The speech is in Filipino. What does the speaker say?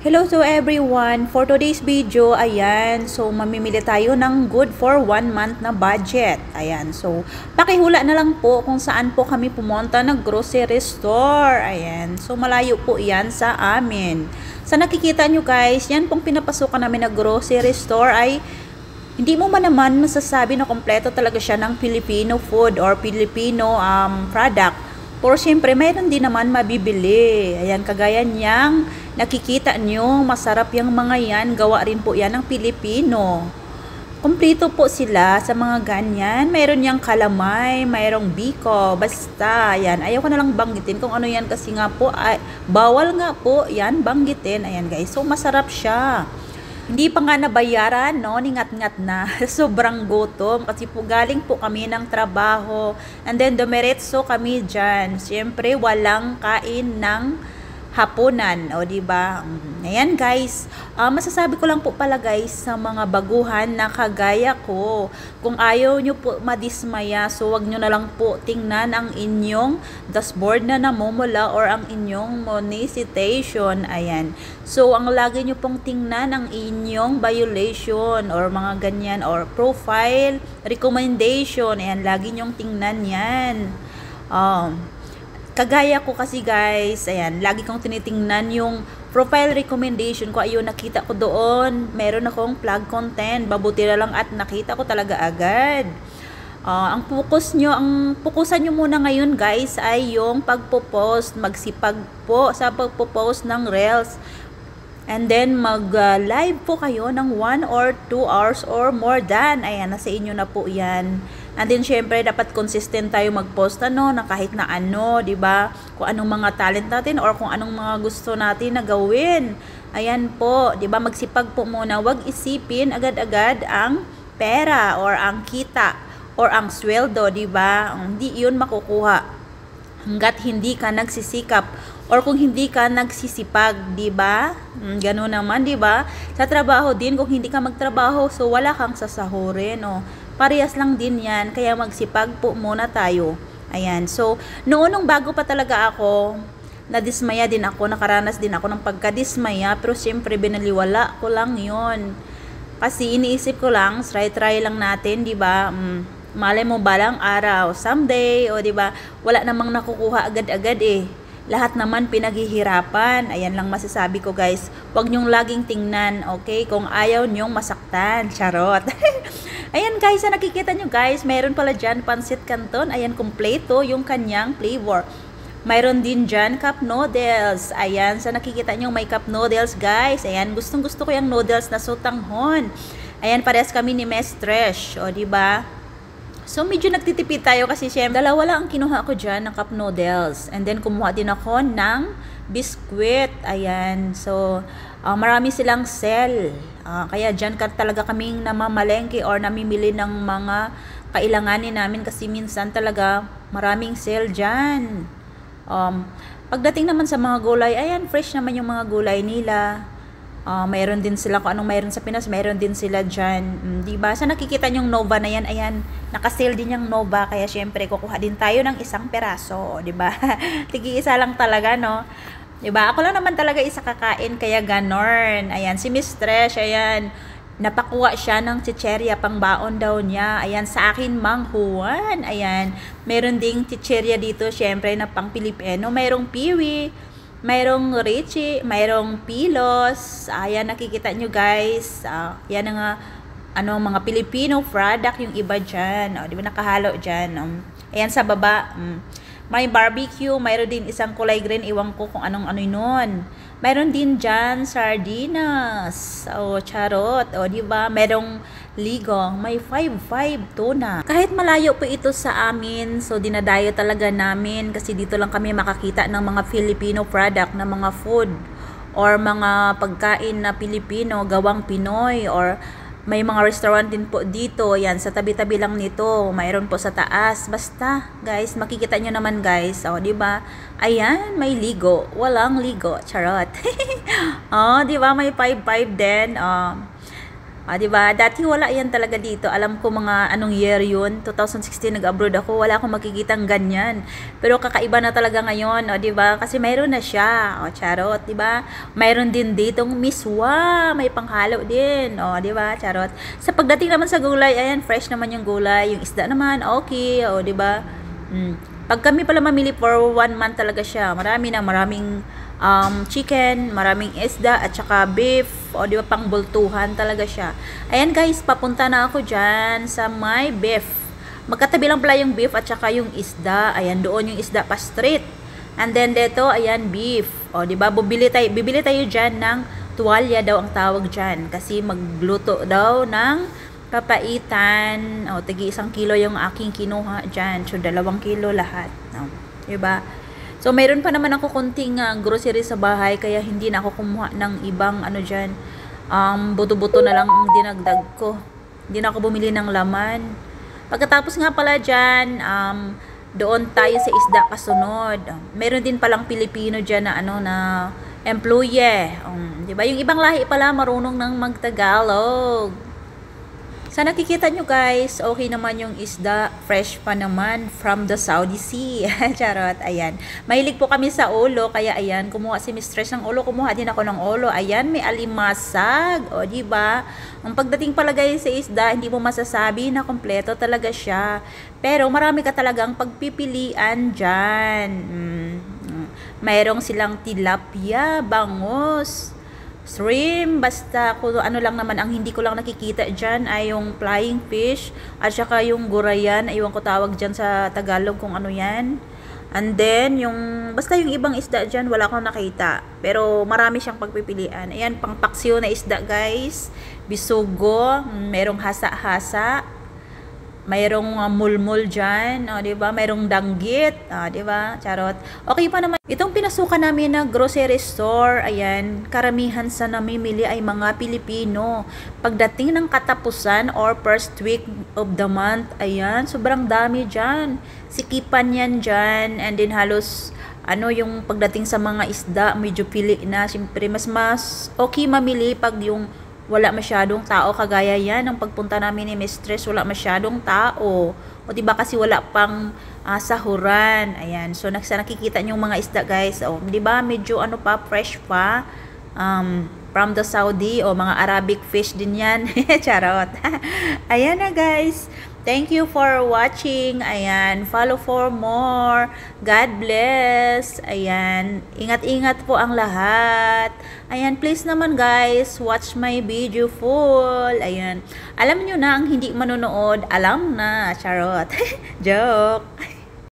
Hello to everyone! For today's video, ayan, so mamimili tayo ng good for 1 month na budget. Ayan, so pakihula na lang po kung saan po kami pumunta ng grocery store. Ayan, so malayo po yan sa amin. Sa nakikita nyo guys, yan pong pinapasukan namin na grocery store ay hindi mo man naman masasabi na kompleto talaga siya ng Filipino food or Filipino product. Pero syempre, mayroon din naman mabibili. Ayan, kagaya niyang nakikita nyo, masarap yung mga yan. Gawa rin po yan ng Pilipino. Kumplito po sila sa mga ganyan. Mayroon yang kalamay, mayroong biko, basta. Ayan, ayaw ko na lang banggitin kung ano yan kasi nga po, bawal nga po yan banggitin. Ayan guys, so masarap siya. Hindi pa nga nabayaran, no? Ningat-ngat na. Sobrang gutom. Kasi po galing po kami ng trabaho. And then dumiretso kami dyan. Siyempre, walang kain ng hapunan. O, diba? Ayan, guys. Masasabi ko lang po pala, guys, sa mga baguhan na kagaya ko. Kung ayaw nyo po madismaya, so wag nyo na lang po tingnan ang inyong dashboard na namumula or ang inyong monetization. Ayan. So, ang lagi nyo pong tingnan ang inyong violation or mga ganyan or profile recommendation. Ayan, lagi nyong tingnan yan. Kagaya ko kasi guys, ayan, lagi kong tinitingnan yung profile recommendation ko. Ayun, nakita ko doon, meron akong plug content. Babuti na lang at nakita ko talaga agad. Ang pukusan nyo muna ngayon guys ay yung pagpo-post. Magsipag po sa pagpo-post ng Reels. And then mag-live po kayo ng 1 or 2 hours or more than. Ayan, nasa inyo na po yan. And then syempre dapat consistent tayo mag-post na kahit na ano, 'di ba? Kung anong mga talent natin or kung anong mga gusto natin na gawin. Ayan po, 'di ba? Magsipag po muna, 'wag isipin agad-agad ang pera or ang kita or ang sweldo, 'di ba? Hindi 'yun makukuha hangga't hindi ka nagsisikap or kung hindi ka nagsisipag, 'di ba? Ganoon naman, 'di ba? Sa trabaho din, kung hindi ka magtrabaho, so wala kang sasahurin, oh. Parehas lang din yan, kaya magsipag po muna tayo. Ayan, so noon nung bago pa talaga ako, nadismaya din ako, nakaranas din ako ng pagkadismaya, pero siyempre binaliwala ko lang yon. Kasi iniisip ko lang, try lang natin, di ba? Malay mo balang araw, someday, o di ba? Wala namang nakukuha agad-agad eh. Lahat naman pinaghihirapan. Ayan lang masasabi ko guys. Huwag nyong laging tingnan, okay? Kung ayaw nyong masaktan. Charot. Ayan guys, sa nakikita nyo guys, mayroon pala dyan pancit canton. Ayan, kompleto yung kanyang flavor. Mayroon din dyan cup noodles. Ayan, sa nakikita nyo may cup noodles guys. Ayan, gustong gusto ko yung noodles na sotanghon. Ayan, parehas kami ni Mestresh. O, diba? So, medyo nagtitipid tayo kasi syempre, dalawa lang ang kinuha ko dyan ng cup noodles. And then, kumuha din ako ng biskwit. Ayan. So, marami silang sell. Kaya dyan talaga kaming namamalengke or namimili ng mga kailanganin namin kasi minsan talaga maraming sell dyan. Pagdating naman sa mga gulay, ayan, fresh naman yung mga gulay nila. Mayroon din sila kung anong mayroon sa Pinas, mayroon din sila dyan. Diba? Sa nakikita nyong Nova na yan, ayan, nakasale din yung Nova. Kaya syempre, kukuha din tayo ng isang peraso. Diba? Tigi-isa lang talaga, no? Diba? Ako lang naman talaga isa kakain, kaya ganorn. Ayan, si Mistresh, ayan, napakuha siya ng chicherya, pang baon daw niya. Ayan, sa akin, manghuan. Ayan, meron ding chicherya dito, syempre, na pang Pilipino. Mayroong piwi, mayroong Richie, mayroong pilos. Ayan, nakikita nyo guys. Yan ang mga Filipino product, yung iba dyan. Di ba nakahalo dyan? Ayan sa baba. May barbecue, mayroon din isang kulay green, iwan ko kung anong nun. Mayroon din dyan sardinas. Charot. Di ba? Mayroong ligong, may 5-5 tuna. Kahit malayo po ito sa amin, so dinadayo talaga namin kasi dito lang kami makakita ng mga Filipino product, na mga food or mga pagkain na Pilipino, gawang Pinoy, or may mga restaurant din po dito. Yan, sa tabi-tabi lang nito. Mayroon po sa taas. Basta, guys, makikita nyo naman, guys. Diba? Ayan, may ligo. Walang ligo. Charot. Diba? May 5-5 din. Diba? Dati wala yan talaga dito. Alam ko mga anong year yun. 2016 nag-abroad ako. Wala akong makikitang ganyan. Pero kakaiba na talaga ngayon. Diba? Kasi mayroon na siya. Charot. Diba? Mayroon din ditong miswa. May panghalo din. Diba? Charot. Sa pagdating naman sa gulay, ayan, fresh naman yung gulay. Yung isda naman, okay. Diba? Pag kami pala mamili for 1 month talaga siya. Maraming chicken, maraming isda, at saka beef, di ba, pang bultuhan talaga siya. Ayan guys, papunta na ako dyan sa my beef. Magkatabi lang pala yung beef at saka yung isda. Ayan, doon yung isda pa straight. And then dito, ayan, beef. Di ba, bibili tayo dyan ng tuwalya daw ang tawag dyan. Kasi magluto daw ng papaitan. Tigi 1 kilo yung aking kinuha dyan. So, 2 kilo lahat. Diba? So, mayroon pa naman ako konting grocery sa bahay, kaya hindi na ako kumuha ng ibang dyan. Buto-buto na lang ang dinagdag ko. Hindi na ako bumili ng laman. Pagkatapos nga pala dyan, doon tayo sa isda kasunod. Meron din palang Pilipino dyan na na employee. Diba? Yung ibang lahi pala marunong ng magtagalog. Sa nakikita nyo guys, okay naman yung isda, fresh pa naman from the Saudi Sea. Charot, ayan. Mahilig po kami sa ulo, kaya ayan, kumuha si Mistress ng ulo, kumuha din ako ng ulo. Ayan, may alimasag, diba? Ang pagdating pala guys sa isda, hindi mo masasabi na kompleto talaga siya. Pero marami ka talagang pagpipilian dyan. Mayroong silang tilapia, bangus, shrimp, basta kung ano lang naman ang hindi ko lang nakikita dyan ay yung flying fish at saka yung gurayan, aywan ko tawag dyan sa Tagalog kung ano yan. And then basta yung ibang isda dyan wala akong nakita, pero marami siyang pagpipilian. Ayan, pang paksiw na isda guys, bisugo, merong hasa-hasa, mayroong mulmul dyan, diba? Mayroong danggit, diba? Charot. Okay pa naman. Itong pinasukan namin na grocery store, ayan, karamihan sa namimili ay mga Pilipino. Pagdating ng katapusan or first week of the month, ayan, sobrang dami dyan. Sikipan yan dyan, and then halos, yung pagdating sa mga isda, medyo pili na. Siyempre, mas okay mamili pag yung wala masyadong tao, kagaya yan ang pagpunta namin ni Mistress, wala masyadong tao. Diba kasi wala pang sahuran. Ayan. So nakikita niyo mga isda guys. Diba medyo pa, fresh pa. From the Saudi mga Arabic fish din yan. Charot. Ayan na guys. Thank you for watching. Ayan, follow for more. God bless. Ayan, ingat-ingat po ang lahat. Ayan, please naman guys, watch my video full. Ayan, alam nyo na ang hindi manonood, alam na. Charot. Joke.